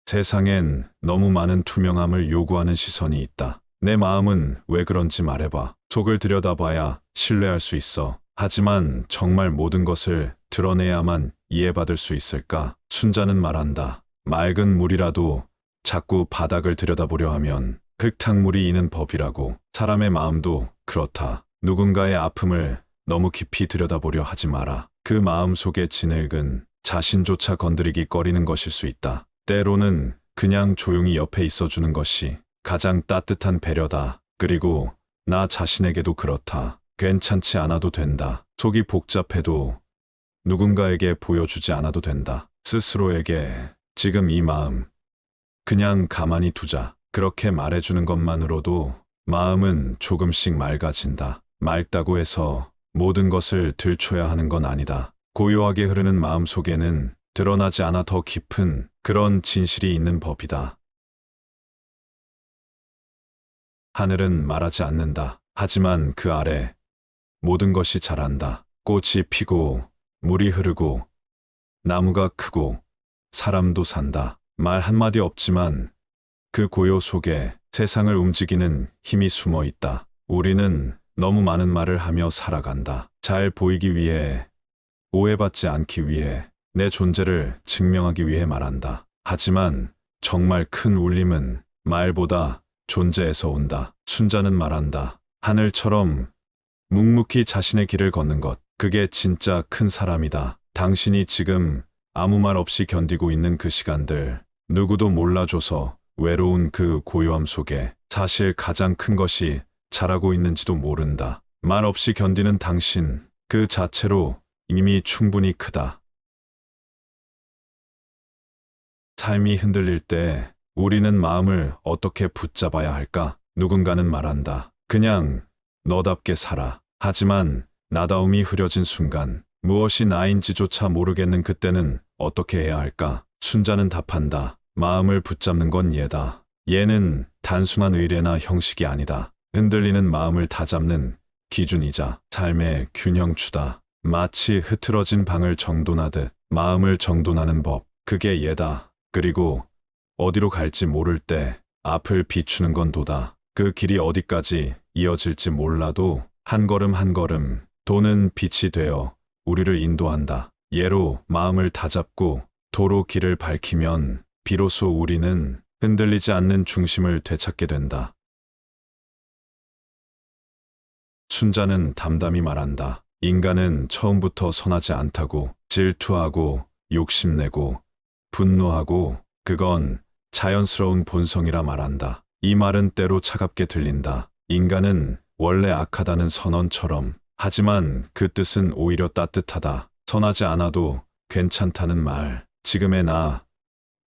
세상엔 너무 많은 투명함을 요구하는 시선이 있다. 내 마음은 왜 그런지 말해봐. 속을 들여다봐야 신뢰할 수 있어. 하지만 정말 모든 것을 드러내야만 이해받을 수 있을까? 순자는 말한다. 맑은 물이라도 자꾸 바닥을 들여다보려 하면 흙탕물이 이는 법이라고. 사람의 마음도 그렇다. 누군가의 아픔을 너무 깊이 들여다보려 하지 마라. 그 마음 속에 진흙은 자신조차 건드리기 꺼리는 것일 수 있다. 때로는 그냥 조용히 옆에 있어주는 것이 가장 따뜻한 배려다. 그리고 나 자신에게도 그렇다. 괜찮지 않아도 된다. 속이 복잡해도 누군가에게 보여주지 않아도 된다. 스스로에게 지금 이 마음 그냥 가만히 두자. 그렇게 말해주는 것만으로도 마음은 조금씩 맑아진다. 맑다고 해서 모든 것을 들춰야 하는 건 아니다. 고요하게 흐르는 마음 속에는 드러나지 않아 더 깊은 그런 진실이 있는 법이다. 하늘은 말하지 않는다. 하지만 그 아래 모든 것이 자란다. 꽃이 피고 물이 흐르고 나무가 크고 사람도 산다. 말 한마디 없지만 그 고요 속에 세상을 움직이는 힘이 숨어 있다. 우리는 너무 많은 말을 하며 살아간다. 잘 보이기 위해, 오해받지 않기 위해, 내 존재를 증명하기 위해 말한다. 하지만 정말 큰 울림은 말보다 존재에서 온다. 순자는 말한다. 하늘처럼 묵묵히 자신의 길을 걷는 것, 그게 진짜 큰 사람이다. 당신이 지금 아무 말 없이 견디고 있는 그 시간들, 누구도 몰라줘서 외로운 그 고요함 속에 사실 가장 큰 것이 자라고 있는지도 모른다. 말 없이 견디는 당신, 그 자체로 이미 충분히 크다. 삶이 흔들릴 때 우리는 마음을 어떻게 붙잡아야 할까? 누군가는 말한다. 그냥 너답게 살아. 하지만 나다움이 흐려진 순간 무엇이 나인지조차 모르겠는 그때는 어떻게 해야 할까? 순자는 답한다. 마음을 붙잡는 건 얘다. 얘는 단순한 의례나 형식이 아니다. 흔들리는 마음을 다잡는 기준이자 삶의 균형추다. 마치 흐트러진 방을 정돈하듯 마음을 정돈하는 법. 그게 얘다. 그리고 어디로 갈지 모를 때 앞을 비추는 건 도다. 그 길이 어디까지 이어질지 몰라도 한 걸음 한 걸음 도는 빛이 되어 우리를 인도한다. 예로 마음을 다잡고 도로 길을 밝히면 비로소 우리는 흔들리지 않는 중심을 되찾게 된다. 순자는 담담히 말한다. 인간은 처음부터 선하지 않다고. 질투하고 욕심내고 분노하고 그건 자연스러운 본성이라 말한다. 이 말은 때로 차갑게 들린다. 인간은 원래 악하다는 선언처럼. 하지만 그 뜻은 오히려 따뜻하다. 선하지 않아도 괜찮다는 말. 지금의 나,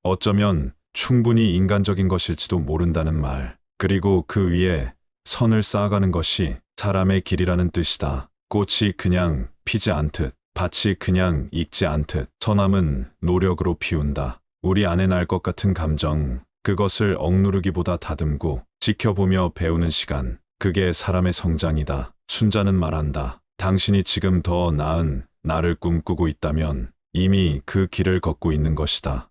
어쩌면 충분히 인간적인 것일지도 모른다는 말. 그리고 그 위에 선을 쌓아가는 것이 사람의 길이라는 뜻이다. 꽃이 그냥 피지 않듯, 밭이 그냥 익지 않듯, 선함은 노력으로 피운다. 우리 안에 날 것 같은 감정, 그것을 억누르기보다 다듬고 지켜보며 배우는 시간, 그게 사람의 성장이다. 순자는 말한다. 당신이 지금 더 나은 나를 꿈꾸고 있다면 이미 그 길을 걷고 있는 것이다.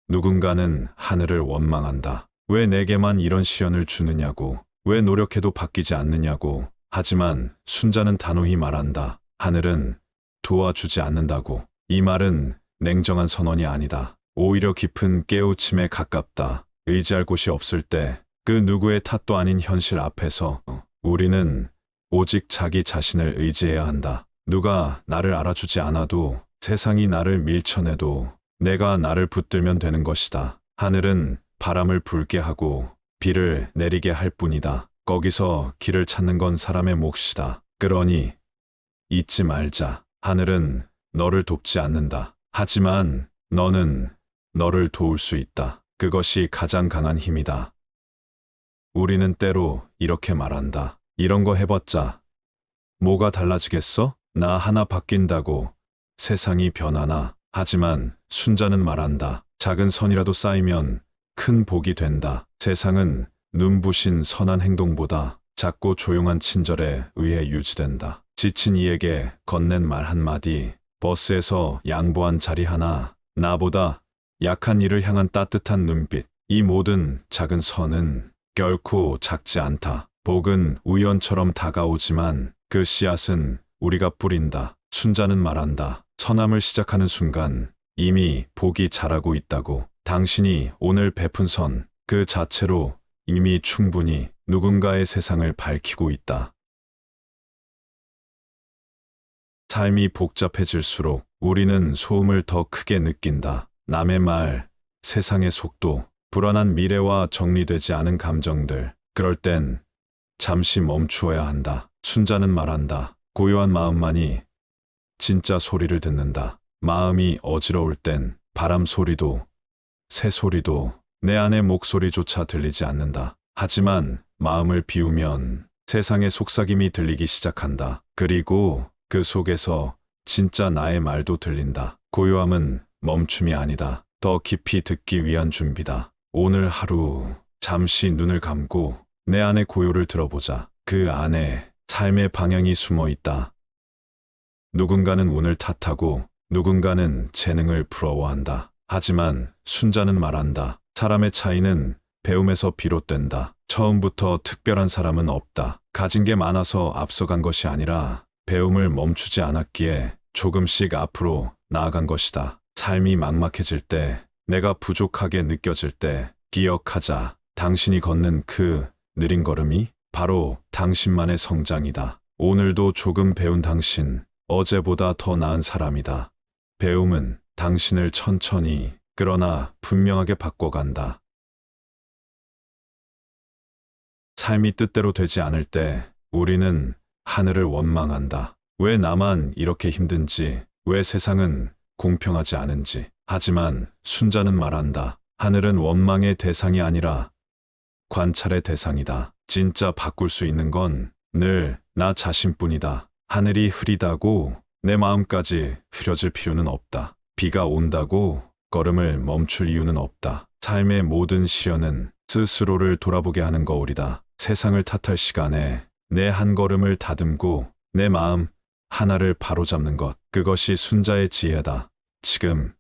누군가는 하늘을 원망한다. 왜 내게만 이런 시련을 주느냐고, 왜 노력해도 바뀌지 않느냐고. 하지만 순자는 단호히 말한다. 하늘은 도와주지 않는다고. 이 말은 냉정한 선언이 아니다. 오히려 깊은 깨우침에 가깝다. 의지할 곳이 없을 때, 그 누구의 탓도 아닌 현실 앞에서 우리는 오직 자기 자신을 의지해야 한다. 누가 나를 알아주지 않아도, 세상이 나를 밀쳐내도 내가 나를 붙들면 되는 것이다. 하늘은 바람을 불게 하고 비를 내리게 할 뿐이다. 거기서 길을 찾는 건 사람의 몫이다. 그러니 잊지 말자. 하늘은 너를 돕지 않는다. 하지만 너는 너를 도울 수 있다. 그것이 가장 강한 힘이다. 우리는 때로 이렇게 말한다. 이런 거 해봤자 뭐가 달라지겠어? 나 하나 바뀐다고 세상이 변하나? 하지만 순자는 말한다. 작은 선이라도 쌓이면 큰 복이 된다. 세상은 눈부신 선한 행동보다 작고 조용한 친절에 의해 유지된다. 지친 이에게 건넨 말 한마디, 버스에서 양보한 자리 하나, 나보다 약한 이를 향한 따뜻한 눈빛. 이 모든 작은 선은 결코 작지 않다. 복은 우연처럼 다가오지만 그 씨앗은 우리가 뿌린다. 순자는 말한다. 선함을 시작하는 순간 이미 복이 자라고 있다고. 당신이 오늘 베푼 선, 그 자체로 이미 충분히 누군가의 세상을 밝히고 있다. 삶이 복잡해질수록 우리는 소음을 더 크게 느낀다. 남의 말, 세상의 속도, 불안한 미래와 정리되지 않은 감정들. 그럴 땐 잠시 멈추어야 한다. 순자는 말한다. 고요한 마음만이 진짜 소리를 듣는다. 마음이 어지러울 땐 바람 소리도, 새 소리도, 내 안의 목소리조차 들리지 않는다. 하지만 마음을 비우면 세상의 속삭임이 들리기 시작한다. 그리고 그 속에서 진짜 나의 말도 들린다. 고요함은 멈춤이 아니다. 더 깊이 듣기 위한 준비다. 오늘 하루 잠시 눈을 감고 내 안의 고요를 들어보자. 그 안에 삶의 방향이 숨어 있다. 누군가는 운을 탓하고 누군가는 재능을 부러워한다. 하지만 순자는 말한다. 사람의 차이는 배움에서 비롯된다. 처음부터 특별한 사람은 없다. 가진 게 많아서 앞서간 것이 아니라 배움을 멈추지 않았기에 조금씩 앞으로 나아간 것이다. 삶이 막막해질 때, 내가 부족하게 느껴질 때 기억하자. 당신이 걷는 그 느린 걸음이 바로 당신만의 성장이다. 오늘도 조금 배운 당신, 어제보다 더 나은 사람이다. 배움은 당신을 천천히, 그러나 분명하게 바꿔간다. 삶이 뜻대로 되지 않을 때 우리는 하늘을 원망한다. 왜 나만 이렇게 힘든지, 왜 세상은 공평하지 않은지. 하지만 순자는 말한다. 하늘은 원망의 대상이 아니라 관찰의 대상이다. 진짜 바꿀 수 있는 건 늘 나 자신뿐이다. 하늘이 흐리다고 내 마음까지 흐려질 필요는 없다. 비가 온다고 걸음을 멈출 이유는 없다. 삶의 모든 시련은 스스로를 돌아보게 하는 거울이다. 세상을 탓할 시간에 내 한 걸음을 다듬고 내 마음 하나를 바로잡는 것, 그것이 순자의 지혜다. 지금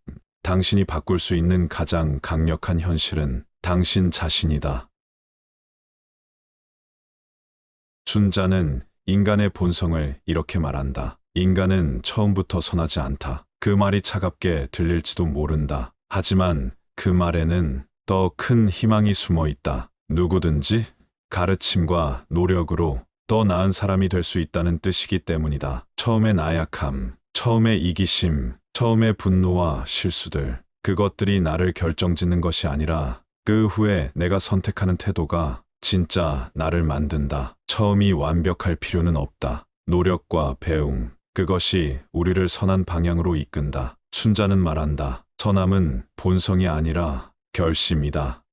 당신이 바꿀 수 있는 가장 강력한 현실은 당신 자신이다. 순자는 인간의 본성을 이렇게 말한다. 인간은 처음부터 선하지 않다. 그 말이 차갑게 들릴지도 모른다. 하지만 그 말에는 더 큰 희망이 숨어 있다. 누구든지 가르침과 노력으로 더 나은 사람이 될 수 있다는 뜻이기 때문이다. 처음의 나약함, 처음의 이기심, 처음의 분노와 실수들, 그것들이 나를 결정짓는 것이 아니라 그 후에 내가 선택하는 태도가 진짜 나를 만든다. 처음이 완벽할 필요는 없다. 노력과 배움, 그것이 우리를 선한 방향으로 이끈다. 순자는 말한다. 선함은 본성이 아니라 결심이다.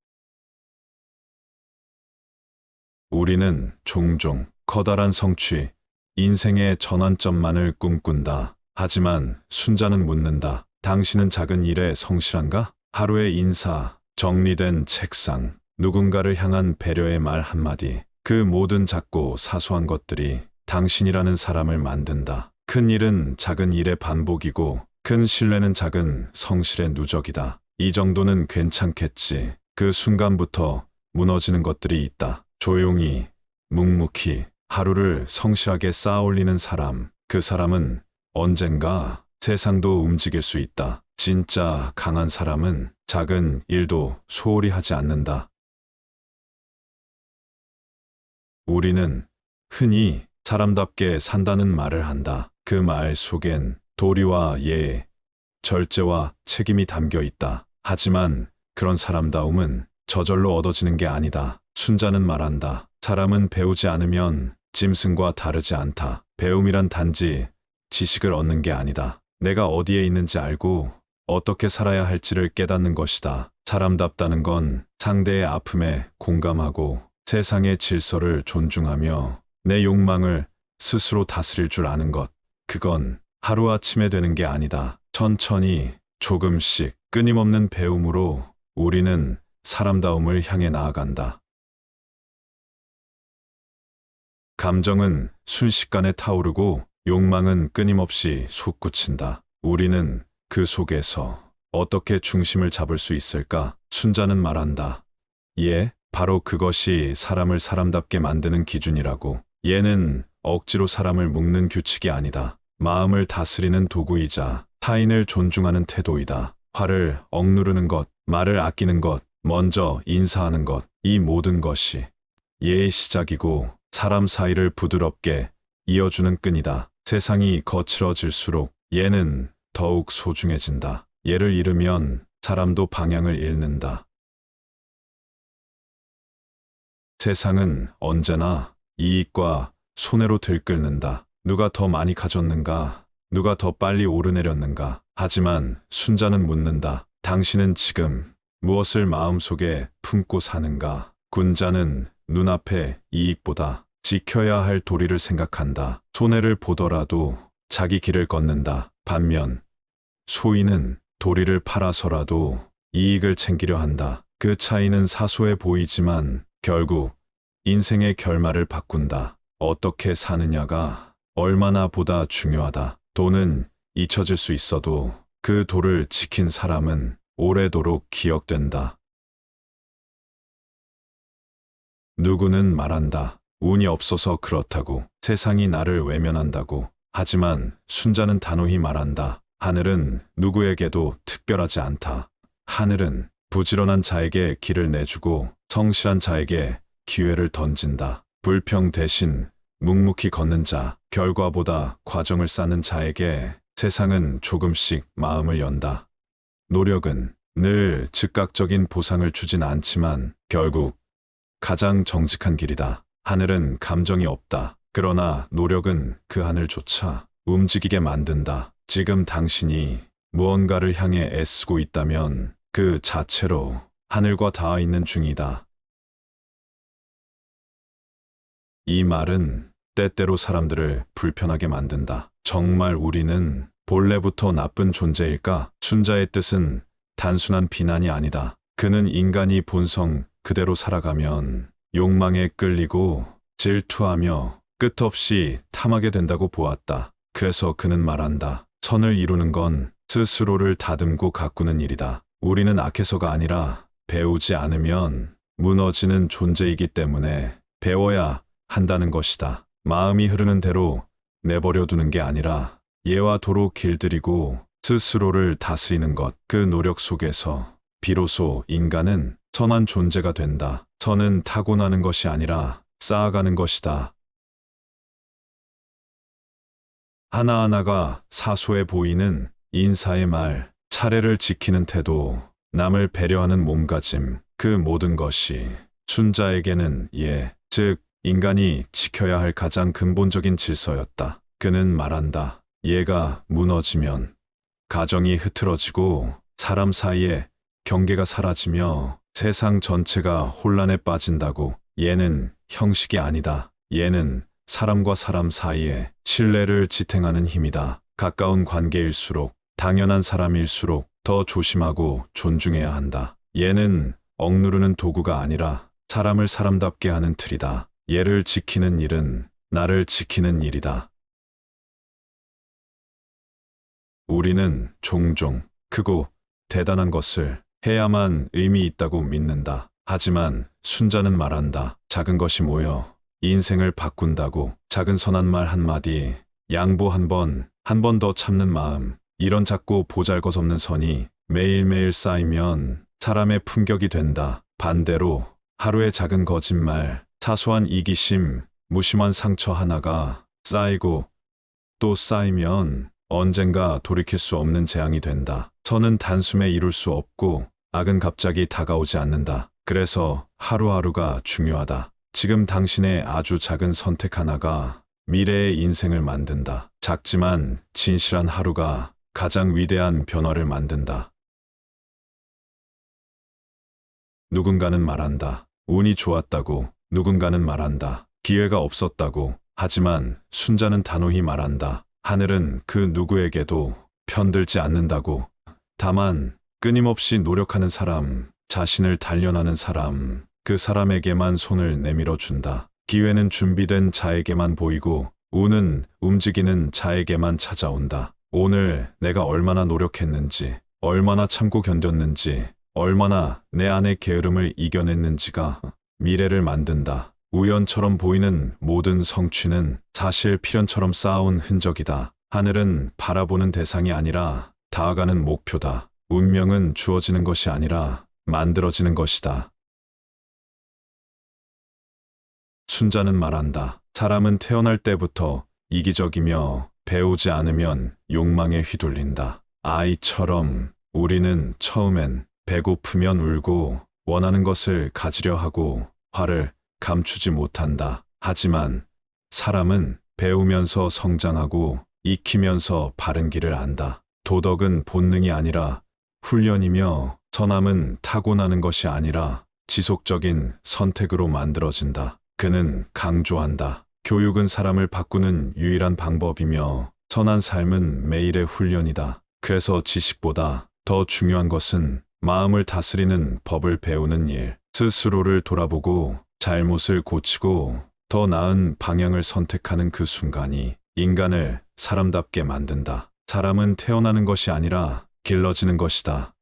우리는 종종 커다란 성취, 인생의 전환점만을 꿈꾼다. 하지만 순자는 묻는다. 당신은 작은 일에 성실한가? 하루의 인사, 정리된 책상, 누군가를 향한 배려의 말 한마디. 그 모든 작고 사소한 것들이 당신이라는 사람을 만든다. 큰 일은 작은 일의 반복이고 큰 신뢰는 작은 성실의 누적이다. 이 정도는 괜찮겠지. 그 순간부터 무너지는 것들이 있다. 조용히, 묵묵히 하루를 성실하게 쌓아올리는 사람, 그 사람은 언젠가 세상도 움직일 수 있다. 진짜 강한 사람은 작은 일도 소홀히 하지 않는다. 우리는 흔히 사람답게 산다는 말을 한다. 그 말 속엔 도리와 예의, 절제와 책임이 담겨 있다. 하지만 그런 사람다움은 저절로 얻어지는 게 아니다. 순자는 말한다. 사람은 배우지 않으면 짐승과 다르지 않다. 배움이란 단지 지식을 얻는 게 아니다. 내가 어디에 있는지 알고 어떻게 살아야 할지를 깨닫는 것이다. 사람답다는 건 상대의 아픔에 공감하고 세상의 질서를 존중하며 내 욕망을 스스로 다스릴 줄 아는 것. 그건 하루아침에 되는 게 아니다. 천천히, 조금씩, 끊임없는 배움으로 우리는 사람다움을 향해 나아간다. 감정은 순식간에 타오르고 욕망은 끊임없이 솟구친다. 우리는 그 속에서 어떻게 중심을 잡을 수 있을까? 순자는 말한다. 예, 바로 그것이 사람을 사람답게 만드는 기준이라고. 얘는 억지로 사람을 묶는 규칙이 아니다. 마음을 다스리는 도구이자 타인을 존중하는 태도이다. 화를 억누르는 것, 말을 아끼는 것, 먼저 인사하는 것, 이 모든 것이 예의 시작이고 사람 사이를 부드럽게 이어주는 끈이다. 세상이 거칠어질수록 예는 더욱 소중해진다. 예를 잃으면 사람도 방향을 잃는다. 세상은 언제나 이익과 손해로 들끓는다. 누가 더 많이 가졌는가? 누가 더 빨리 오르내렸는가? 하지만 순자는 묻는다. 당신은 지금 무엇을 마음속에 품고 사는가? 군자는 눈앞의 이익보다 지켜야 할 도리를 생각한다. 손해를 보더라도 자기 길을 걷는다. 반면 소인은 도리를 팔아서라도 이익을 챙기려 한다. 그 차이는 사소해 보이지만 결국 인생의 결말을 바꾼다. 어떻게 사느냐가 얼마나 보다 중요하다. 돈은 잊혀질 수 있어도 그 도를 지킨 사람은 오래도록 기억된다. 누구는 말한다. 운이 없어서 그렇다고. 세상이 나를 외면한다고. 하지만 순자는 단호히 말한다. 하늘은 누구에게도 특별하지 않다. 하늘은 부지런한 자에게 길을 내주고 성실한 자에게 기회를 던진다. 불평 대신 묵묵히 걷는 자, 결과보다 과정을 쌓는 자에게 세상은 조금씩 마음을 연다. 노력은 늘 즉각적인 보상을 주진 않지만 결국 가장 정직한 길이다. 하늘은 감정이 없다. 그러나 노력은 그 하늘조차 움직이게 만든다. 지금 당신이 무언가를 향해 애쓰고 있다면 그 자체로 하늘과 닿아 있는 중이다. 이 말은 때때로 사람들을 불편하게 만든다. 정말 우리는 본래부터 나쁜 존재일까? 순자의 뜻은 단순한 비난이 아니다. 그는 인간이 본성 그대로 살아가면 욕망에 끌리고 질투하며 끝없이 탐하게 된다고 보았다. 그래서 그는 말한다. 선을 이루는 건 스스로를 다듬고 가꾸는 일이다. 우리는 악해서가 아니라 배우지 않으면 무너지는 존재이기 때문에 배워야 한다는 것이다. 마음이 흐르는 대로 내버려 두는 게 아니라 예와 도로 길들이고 스스로를 다스리는 것, 그 노력 속에서 비로소 인간은 선한 존재가 된다. 선은 타고나는 것이 아니라 쌓아가는 것이다. 하나하나가 사소해 보이는 인사의 말, 차례를 지키는 태도, 남을 배려하는 몸가짐, 그 모든 것이 순자에게는 예, 즉 인간이 지켜야 할 가장 근본적인 질서였다. 그는 말한다. 예가 무너지면 가정이 흐트러지고 사람 사이에 경계가 사라지며 세상 전체가 혼란에 빠진다고. 예는 형식이 아니다. 예는 사람과 사람 사이에 신뢰를 지탱하는 힘이다. 가까운 관계일수록, 당연한 사람일수록 더 조심하고 존중해야 한다. 예는 억누르는 도구가 아니라 사람을 사람답게 하는 틀이다. 예를 지키는 일은 나를 지키는 일이다. 우리는 종종 크고 대단한 것을 해야만 의미 있다고 믿는다. 하지만 순자는 말한다. 작은 것이 모여 인생을 바꾼다고. 작은 선한 말 한마디, 양보 한 번 더 참는 마음, 이런 작고 보잘것없는 선이 매일매일 쌓이면 사람의 품격이 된다. 반대로 하루의 작은 거짓말, 사소한 이기심, 무심한 상처 하나가 쌓이고 또 쌓이면 언젠가 돌이킬 수 없는 재앙이 된다. 선은 단숨에 이룰 수 없고 악은 갑자기 다가오지 않는다. 그래서 하루하루가 중요하다. 지금 당신의 아주 작은 선택 하나가 미래의 인생을 만든다. 작지만 진실한 하루가 가장 위대한 변화를 만든다. 누군가는 말한다. 운이 좋았다고. 누군가는 말한다. 기회가 없었다고. 하지만 순자는 단호히 말한다. 하늘은 그 누구에게도 편들지 않는다고. 다만 끊임없이 노력하는 사람, 자신을 단련하는 사람, 그 사람에게만 손을 내밀어 준다. 기회는 준비된 자에게만 보이고 운은 움직이는 자에게만 찾아온다. 오늘 내가 얼마나 노력했는지, 얼마나 참고 견뎠는지, 얼마나 내 안의 게으름을 이겨냈는지가 미래를 만든다. 우연처럼 보이는 모든 성취는 사실 필연처럼 쌓아온 흔적이다. 하늘은 바라보는 대상이 아니라 닿아가는 목표다. 운명은 주어지는 것이 아니라 만들어지는 것이다. 순자는 말한다. 사람은 태어날 때부터 이기적이며 배우지 않으면 욕망에 휘둘린다. 아이처럼 우리는 처음엔 배고프면 울고 원하는 것을 가지려 하고 화를 감추지 못한다. 하지만 사람은 배우면서 성장하고 익히면서 바른 길을 안다. 도덕은 본능이 아니라 훈련이며 선함은 타고나는 것이 아니라 지속적인 선택으로 만들어진다. 그는 강조한다. 교육은 사람을 바꾸는 유일한 방법이며 선한 삶은 매일의 훈련이다. 그래서 지식보다 더 중요한 것은 마음을 다스리는 법을 배우는 일. 스스로를 돌아보고 잘못을 고치고 더 나은 방향을 선택하는 그 순간이 인간을 사람답게 만든다. 사람은 태어나는 것이 아니라 길러지는 것이다.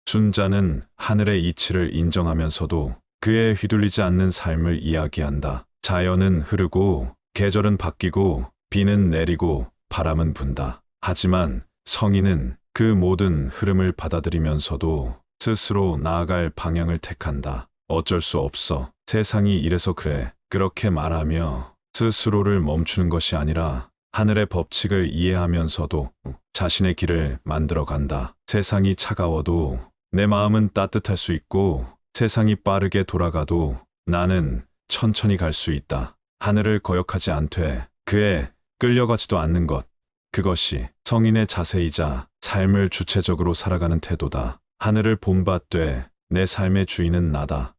순자는 하늘의 이치를 인정하면서도 그에 휘둘리지 않는 삶을 이야기한다. 자연은 흐르고 계절은 바뀌고 비는 내리고 바람은 분다. 하지만 성인은 그 모든 흐름을 받아들이면서도 스스로 나아갈 방향을 택한다. 어쩔 수 없어. 세상이 이래서 그래. 그렇게 말하며 스스로를 멈추는 것이 아니라 하늘의 법칙을 이해하면서도 자신의 길을 만들어간다. 세상이 차가워도 내 마음은 따뜻할 수 있고 세상이 빠르게 돌아가도 나는 천천히 갈 수 있다. 하늘을 거역하지 않되 그에 끌려가지도 않는 것. 그것이 성인의 자세이자 삶을 주체적으로 살아가는 태도다. 하늘을 본받되 내 삶의 주인은 나다.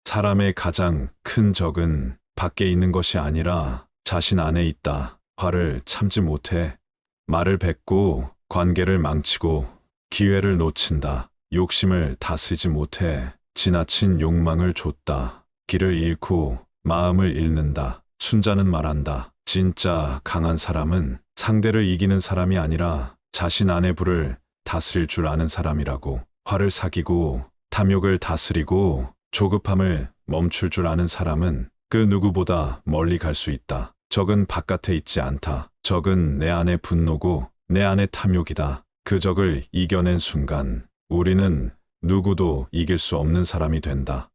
사람의 가장 큰 적은 밖에 있는 것이 아니라 자신 안에 있다. 화를 참지 못해 말을 뱉고 관계를 망치고 기회를 놓친다. 욕심을 다스리지 못해 지나친 욕망을 좇다. 길을 잃고 마음을 잃는다. 순자는 말한다. 진짜 강한 사람은 상대를 이기는 사람이 아니라 자신 안의 불을 다스릴 줄 아는 사람이라고. 화를 사귀고 탐욕을 다스리고 조급함을 멈출 줄 아는 사람은 그 누구보다 멀리 갈 수 있다. 적은 바깥에 있지 않다. 적은 내 안의 분노고 내 안의 탐욕이다. 그 적을 이겨낸 순간 우리는 누구도 이길 수 없는 사람이 된다.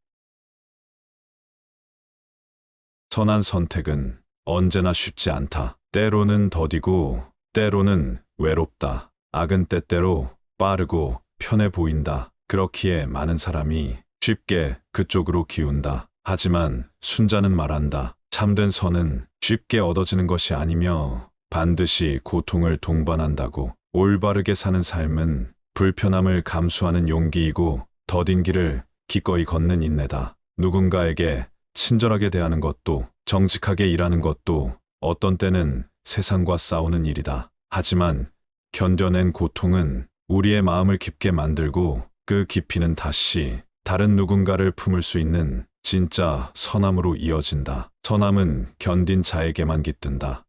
선한 선택은 언제나 쉽지 않다. 때로는 더디고 때로는 외롭다. 악은 때때로 빠르고 편해 보인다. 그렇기에 많은 사람이 쉽게 그쪽으로 기운다. 하지만 순자는 말한다. 참된 선은 쉽게 얻어지는 것이 아니며 반드시 고통을 동반한다고. 올바르게 사는 삶은 불편함을 감수하는 용기이고 더딘 길을 기꺼이 걷는 인내다. 누군가에게 친절하게 대하는 것도 정직하게 일하는 것도 어떤 때는 세상과 싸우는 일이다. 하지만 견뎌낸 고통은 우리의 마음을 깊게 만들고 그 깊이는 다시 다른 누군가를 품을 수 있는 진짜 선함으로 이어진다. 선함은 견딘 자에게만 깃든다.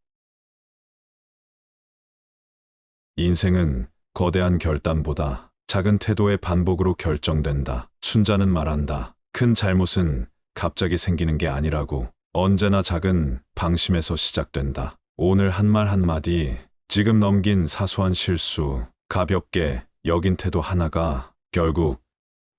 인생은 거대한 결단보다 작은 태도의 반복으로 결정된다. 순자는 말한다. 큰 잘못은 갑자기 생기는 게 아니라고. 언제나 작은 방심에서 시작된다. 오늘 한 말 한마디, 지금 넘긴 사소한 실수, 가볍게 여긴 태도 하나가 결국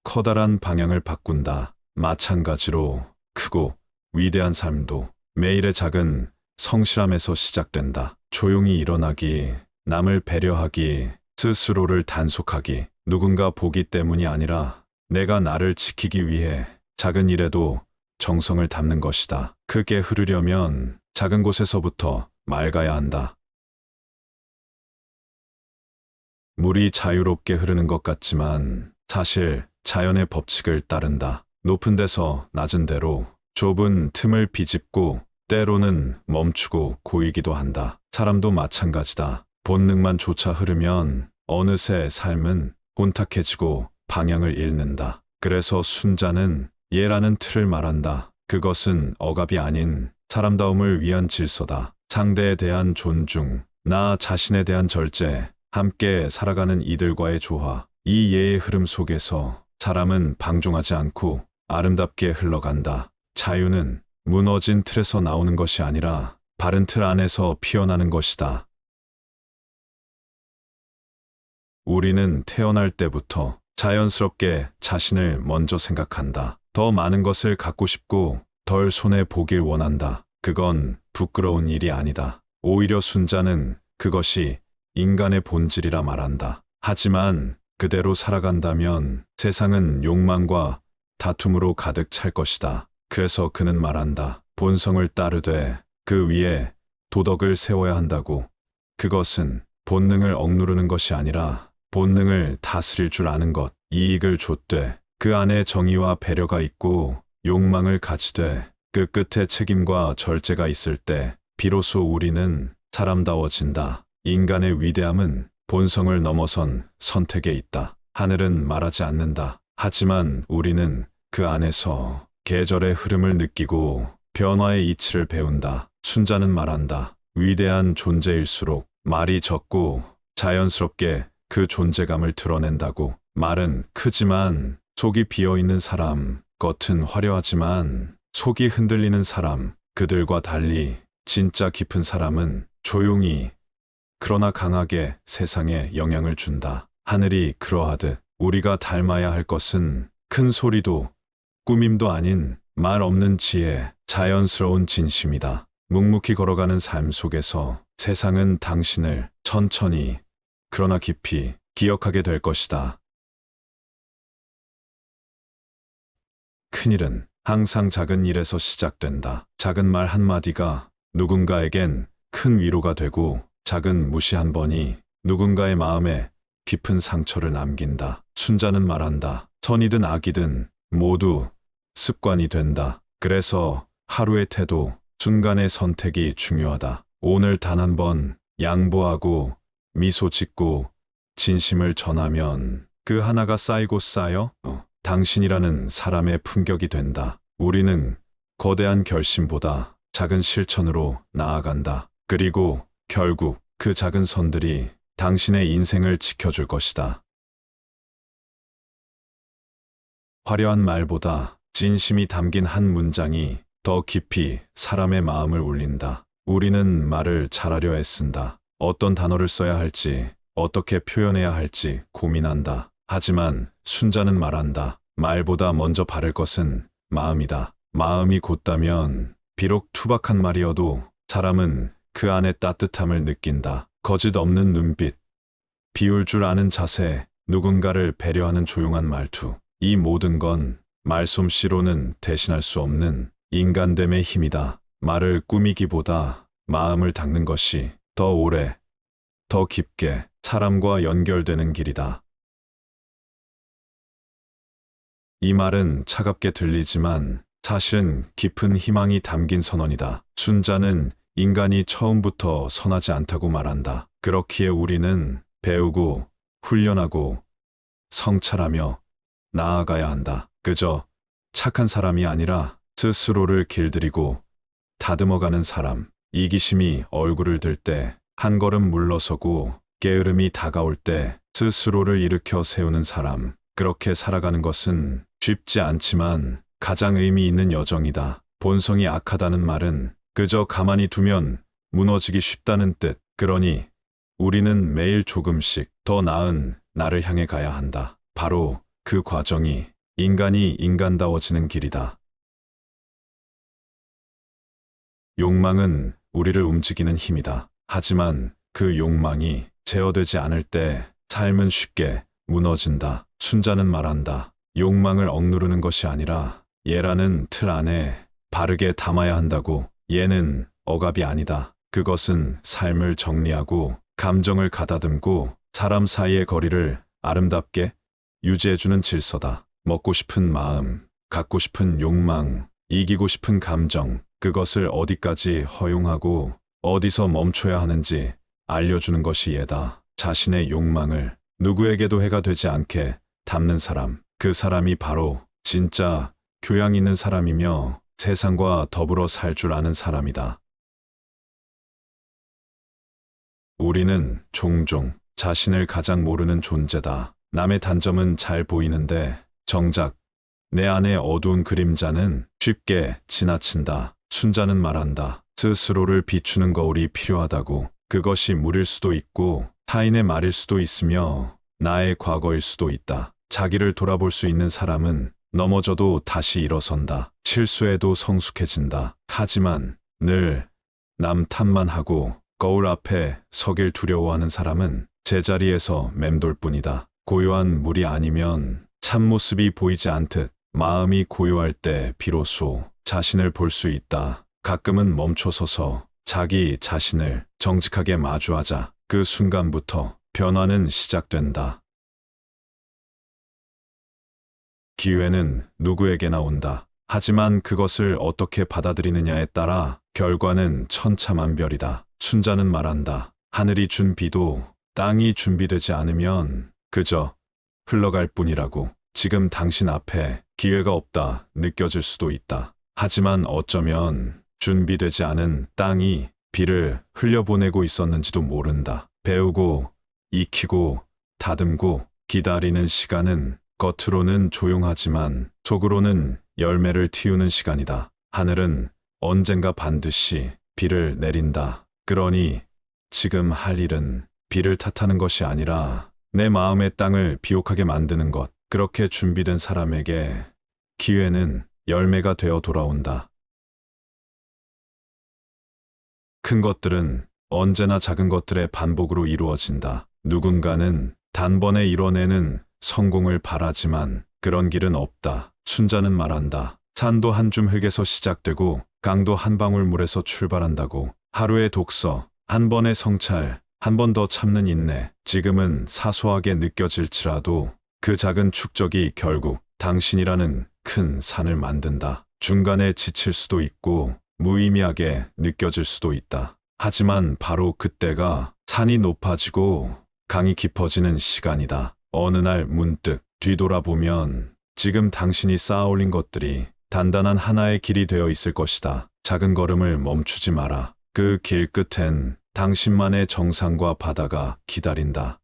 커다란 방향을 바꾼다. 마찬가지로 크고 위대한 삶도 매일의 작은 성실함에서 시작된다. 조용히 일어나기, 남을 배려하기, 스스로를 단속하기, 누군가 보기 때문이 아니라 내가 나를 지키기 위해 작은 일에도 정성을 담는 것이다. 크게 흐르려면 작은 곳에서부터 맑아야 한다. 물이 자유롭게 흐르는 것 같지만 사실 자연의 법칙을 따른다. 높은 데서 낮은 데로 좁은 틈을 비집고 때로는 멈추고 고이기도 한다. 사람도 마찬가지다. 본능만 쫓아 흐르면 어느새 삶은 혼탁해지고 방향을 잃는다. 그래서 순자는 예라는 틀을 말한다. 그것은 억압이 아닌 사람다움을 위한 질서다. 상대에 대한 존중, 나 자신에 대한 절제, 함께 살아가는 이들과의 조화, 이 예의 흐름 속에서 사람은 방종하지 않고 아름답게 흘러간다. 자유는 무너진 틀에서 나오는 것이 아니라 바른 틀 안에서 피어나는 것이다. 우리는 태어날 때부터 자연스럽게 자신을 먼저 생각한다. 더 많은 것을 갖고 싶고 덜 손해 보길 원한다. 그건 부끄러운 일이 아니다. 오히려 순자는 그것이 인간의 본질이라 말한다. 하지만 그대로 살아간다면 세상은 욕망과 다툼으로 가득 찰 것이다. 그래서 그는 말한다. 본성을 따르되 그 위에 도덕을 세워야 한다고. 그것은 본능을 억누르는 것이 아니라 본능을 다스릴 줄 아는 것. 이익을 좇되 그 안에 정의와 배려가 있고 욕망을 가지되 그 끝에 책임과 절제가 있을 때 비로소 우리는 사람다워진다. 인간의 위대함은 본성을 넘어선 선택에 있다. 하늘은 말하지 않는다. 하지만 우리는 그 안에서 계절의 흐름을 느끼고 변화의 이치를 배운다. 순자는 말한다. 위대한 존재일수록 말이 적고 자연스럽게 그 존재감을 드러낸다고. 말은 크지만 속이 비어있는 사람, 겉은 화려하지만 속이 흔들리는 사람, 그들과 달리 진짜 깊은 사람은 조용히 그러나 강하게 세상에 영향을 준다. 하늘이 그러하듯 우리가 닮아야 할 것은 큰 소리도 꾸밈도 아닌 말 없는 지혜, 자연스러운 진심이다. 묵묵히 걸어가는 삶 속에서 세상은 당신을 천천히 그러나 깊이 기억하게 될 것이다. 큰일은 항상 작은 일에서 시작된다. 작은 말 한마디가 누군가에겐 큰 위로가 되고 작은 무시 한 번이 누군가의 마음에 깊은 상처를 남긴다. 순자는 말한다. 선이든 악이든 모두 습관이 된다. 그래서 하루의 태도, 순간의 선택이 중요하다. 오늘 단 한 번 양보하고 미소 짓고 진심을 전하면 그 하나가 쌓이고 쌓여 당신이라는 사람의 품격이 된다. 우리는 거대한 결심보다 작은 실천으로 나아간다. 그리고 결국 그 작은 선들이 당신의 인생을 지켜줄 것이다. 화려한 말보다 진심이 담긴 한 문장이 더 깊이 사람의 마음을 울린다. 우리는 말을 잘하려 애쓴다. 어떤 단어를 써야 할지, 어떻게 표현해야 할지 고민한다. 하지만 순자는 말한다. 말보다 먼저 바를 것은 마음이다. 마음이 곧다면 비록 투박한 말이어도 사람은 그 안에 따뜻함을 느낀다. 거짓 없는 눈빛, 비울 줄 아는 자세, 누군가를 배려하는 조용한 말투. 이 모든 건 말솜씨로는 대신할 수 없는 인간됨의 힘이다. 말을 꾸미기보다 마음을 닦는 것이 더 오래, 더 깊게 사람과 연결되는 길이다. 이 말은 차갑게 들리지만 사실은 깊은 희망이 담긴 선언이다. 순자는 인간이 처음부터 선하지 않다고 말한다. 그렇기에 우리는 배우고 훈련하고 성찰하며 나아가야 한다. 그저 착한 사람이 아니라 스스로를 길들이고 다듬어가는 사람. 이기심이 얼굴을 들 때 한 걸음 물러서고 게으름이 다가올 때 스스로를 일으켜 세우는 사람. 그렇게 살아가는 것은 쉽지 않지만 가장 의미 있는 여정이다. 본성이 악하다는 말은 그저 가만히 두면 무너지기 쉽다는 뜻. 그러니 우리는 매일 조금씩 더 나은 나를 향해 가야 한다. 바로 그 과정이 인간이 인간다워지는 길이다. 욕망은 우리를 움직이는 힘이다. 하지만 그 욕망이 제어되지 않을 때 삶은 쉽게 무너진다. 순자는 말한다. 욕망을 억누르는 것이 아니라 얘라는 틀 안에 바르게 담아야 한다고. 얘는 억압이 아니다. 그것은 삶을 정리하고 감정을 가다듬고 사람 사이의 거리를 아름답게 유지해주는 질서다. 먹고 싶은 마음, 갖고 싶은 욕망, 이기고 싶은 감정, 그것을 어디까지 허용하고 어디서 멈춰야 하는지 알려주는 것이 얘다. 자신의 욕망을 누구에게도 해가 되지 않게 담는 사람, 그 사람이 바로 진짜 교양 있는 사람이며 세상과 더불어 살 줄 아는 사람이다. 우리는 종종 자신을 가장 모르는 존재다. 남의 단점은 잘 보이는데 정작 내 안의 어두운 그림자는 쉽게 지나친다. 순자는 말한다. 스스로를 비추는 거울이 필요하다고. 그것이 물일 수도 있고 타인의 말일 수도 있으며 나의 과거일 수도 있다. 자기를 돌아볼 수 있는 사람은 넘어져도 다시 일어선다. 실수해도 성숙해진다. 하지만 늘 남 탓만 하고 거울 앞에 서길 두려워하는 사람은 제자리에서 맴돌 뿐이다. 고요한 물이 아니면 참모습이 보이지 않듯 마음이 고요할 때 비로소 자신을 볼 수 있다. 가끔은 멈춰서서 자기 자신을 정직하게 마주하자. 그 순간부터 변화는 시작된다. 기회는 누구에게나 온다. 하지만 그것을 어떻게 받아들이느냐에 따라 결과는 천차만별이다. 순자는 말한다. 하늘이 준 비도 땅이 준비되지 않으면 그저 흘러갈 뿐이라고. 지금 당신 앞에 기회가 없다 느껴질 수도 있다. 하지만 어쩌면 준비되지 않은 땅이 비를 흘려보내고 있었는지도 모른다. 배우고, 익히고, 다듬고, 기다리는 시간은 겉으로는 조용하지만 속으로는 열매를 틔우는 시간이다. 하늘은 언젠가 반드시 비를 내린다. 그러니 지금 할 일은 비를 탓하는 것이 아니라 내 마음의 땅을 비옥하게 만드는 것. 그렇게 준비된 사람에게 기회는 열매가 되어 돌아온다. 큰 것들은 언제나 작은 것들의 반복으로 이루어진다. 누군가는 단번에 이뤄내는 성공을 바라지만 그런 길은 없다. 순자는 말한다. 산도 한 줌 흙에서 시작되고 강도 한 방울 물에서 출발한다고. 하루의 독서, 한 번의 성찰, 한 번 더 참는 인내. 지금은 사소하게 느껴질지라도 그 작은 축적이 결국 당신이라는 큰 산을 만든다. 중간에 지칠 수도 있고 무의미하게 느껴질 수도 있다. 하지만 바로 그때가 산이 높아지고 강이 깊어지는 시간이다. 어느 날 문득 뒤돌아보면 지금 당신이 쌓아올린 것들이 단단한 하나의 길이 되어 있을 것이다. 작은 걸음을 멈추지 마라. 그 길 끝엔 당신만의 정상과 바다가 기다린다.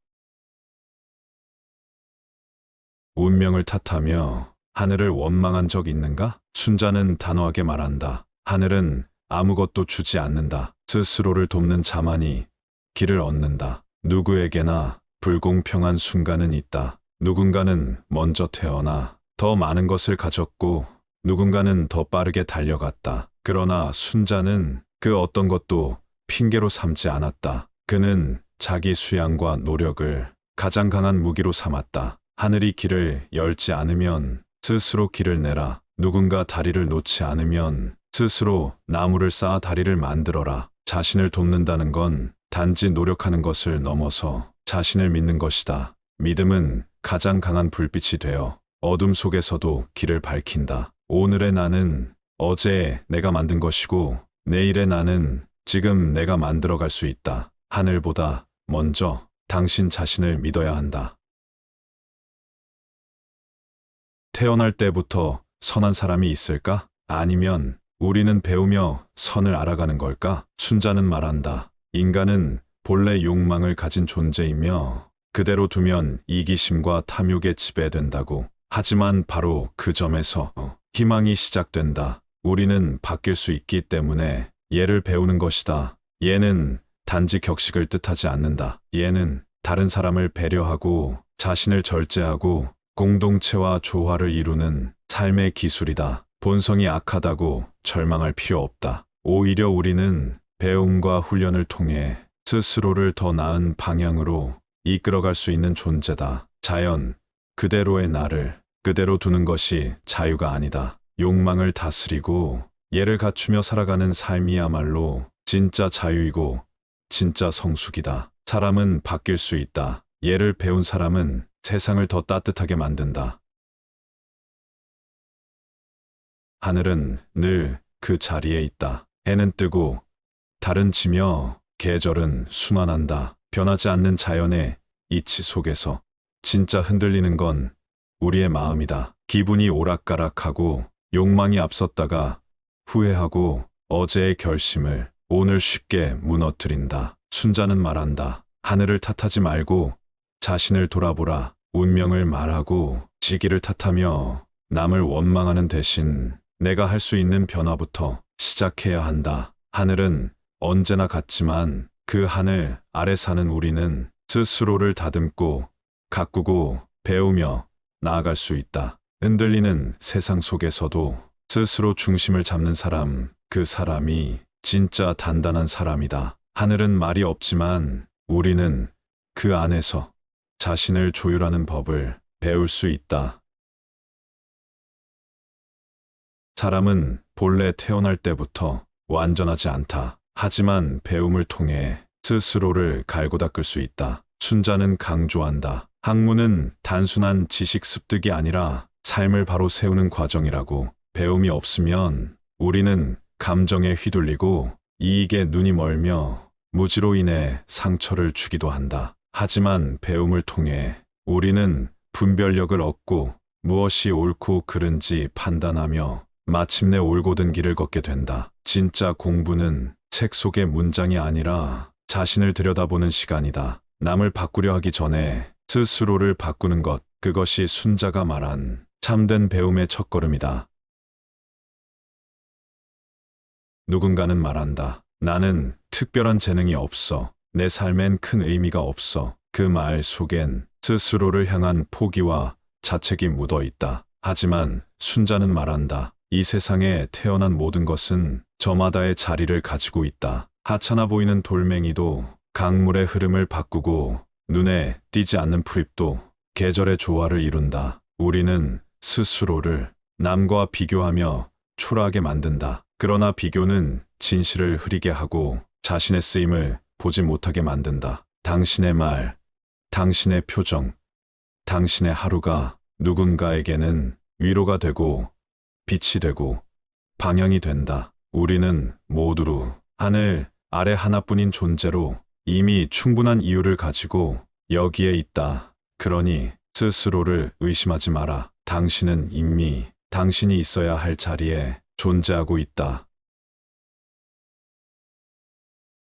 운명을 탓하며 하늘을 원망한 적 있는가? 순자는 단호하게 말한다. 하늘은 아무것도 주지 않는다. 스스로를 돕는 자만이 길을 얻는다. 누구에게나 불공평한 순간은 있다. 누군가는 먼저 태어나 더 많은 것을 가졌고 누군가는 더 빠르게 달려갔다. 그러나 순자는 그 어떤 것도 핑계로 삼지 않았다. 그는 자기 수양과 노력을 가장 강한 무기로 삼았다. 하늘이 길을 열지 않으면 스스로 길을 내라. 누군가 다리를 놓지 않으면 스스로 나무를 쌓아 다리를 만들어라. 자신을 돕는다는 건 단지 노력하는 것을 넘어서 자신을 믿는 것이다. 믿음은 가장 강한 불빛이 되어 어둠 속에서도 길을 밝힌다. 오늘의 나는 어제 내가 만든 것이고 내일의 나는 지금 내가 만들어갈 수 있다. 하늘보다 먼저 당신 자신을 믿어야 한다. 태어날 때부터 선한 사람이 있을까? 아니면 우리는 배우며 선을 알아가는 걸까? 순자는 말한다. 인간은 본래 욕망을 가진 존재이며 그대로 두면 이기심과 탐욕에 지배된다고. 하지만 바로 그 점에서 희망이 시작된다. 우리는 바뀔 수 있기 때문에 얘를 배우는 것이다. 얘는 단지 격식을 뜻하지 않는다. 얘는 다른 사람을 배려하고 자신을 절제하고 공동체와 조화를 이루는 삶의 기술이다. 본성이 악하다고 절망할 필요 없다. 오히려 우리는 배움과 훈련을 통해 스스로를 더 나은 방향으로 이끌어갈 수 있는 존재다. 자연, 그대로의 나를 그대로 두는 것이 자유가 아니다. 욕망을 다스리고 예를 갖추며 살아가는 삶이야말로 진짜 자유이고 진짜 성숙이다. 사람은 바뀔 수 있다. 예를 배운 사람은 세상을 더 따뜻하게 만든다. 하늘은 늘 그 자리에 있다. 해는 뜨고 달은 지며 계절은 순환한다. 변하지 않는 자연의 이치 속에서 진짜 흔들리는 건 우리의 마음이다. 기분이 오락가락하고 욕망이 앞섰다가 후회하고 어제의 결심을 오늘 쉽게 무너뜨린다. 순자는 말한다. 하늘을 탓하지 말고 자신을 돌아보라. 운명을 말하고 시기를 탓하며 남을 원망하는 대신 내가 할 수 있는 변화부터 시작해야 한다. 하늘은 언제나 같지만 그 하늘 아래 사는 우리는 스스로를 다듬고 가꾸고 배우며 나아갈 수 있다. 흔들리는 세상 속에서도 스스로 중심을 잡는 사람, 그 사람이 진짜 단단한 사람이다. 하늘은 말이 없지만 우리는 그 안에서 자신을 조율하는 법을 배울 수 있다. 사람은 본래 태어날 때부터 완전하지 않다. 하지만 배움을 통해 스스로를 갈고 닦을 수 있다. 순자는 강조한다. 학문은 단순한 지식 습득이 아니라 삶을 바로 세우는 과정이라고. 배움이 없으면 우리는 감정에 휘둘리고 이익에 눈이 멀며 무지로 인해 상처를 주기도 한다. 하지만 배움을 통해 우리는 분별력을 얻고 무엇이 옳고 그른지 판단하며 마침내 올곧은 길을 걷게 된다. 진짜 공부는 책 속의 문장이 아니라 자신을 들여다보는 시간이다. 남을 바꾸려 하기 전에 스스로를 바꾸는 것, 그것이 순자가 말한 참된 배움의 첫걸음이다. 누군가는 말한다. 나는 특별한 재능이 없어. 내 삶엔 큰 의미가 없어. 그 말 속엔 스스로를 향한 포기와 자책이 묻어 있다. 하지만 순자는 말한다. 이 세상에 태어난 모든 것은 저마다의 자리를 가지고 있다. 하찮아 보이는 돌멩이도 강물의 흐름을 바꾸고 눈에 띄지 않는 풀잎도 계절의 조화를 이룬다. 우리는 스스로를 남과 비교하며 초라하게 만든다. 그러나 비교는 진실을 흐리게 하고 자신의 쓰임을 보지 못하게 만든다. 당신의 말, 당신의 표정, 당신의 하루가 누군가에게는 위로가 되고 빛이 되고 방향이 된다. 우리는 모두 하늘 아래 하나뿐인 존재로 이미 충분한 이유를 가지고 여기에 있다. 그러니 스스로를 의심하지 마라. 당신은 이미 당신이 있어야 할 자리에 존재하고 있다.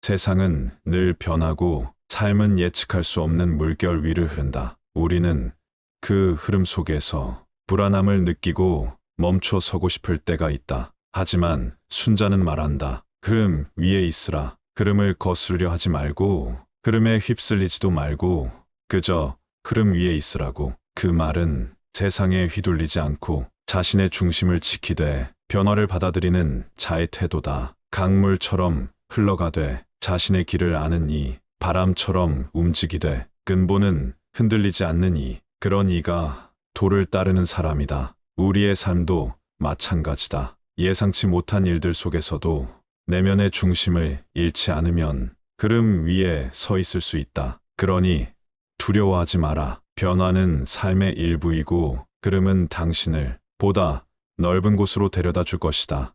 세상은 늘 변하고 삶은 예측할 수 없는 물결 위를 흐른다. 우리는 그 흐름 속에서 불안함을 느끼고 멈춰 서고 싶을 때가 있다. 하지만 순자는 말한다. 흐름 위에 있으라. 흐름을 거스르려 하지 말고 흐름에 휩쓸리지도 말고 그저 흐름 위에 있으라고. 그 말은 세상에 휘둘리지 않고 자신의 중심을 지키되 변화를 받아들이는 자의 태도다. 강물처럼 흘러가되 자신의 길을 아는 이, 바람처럼 움직이되 근본은 흔들리지 않는 이, 그런 이가 도를 따르는 사람이다. 우리의 삶도 마찬가지다. 예상치 못한 일들 속에서도 내면의 중심을 잃지 않으면 흐름 위에 서 있을 수 있다. 그러니 두려워하지 마라. 변화는 삶의 일부이고 흐름은 당신을 보다 넓은 곳으로 데려다 줄 것이다.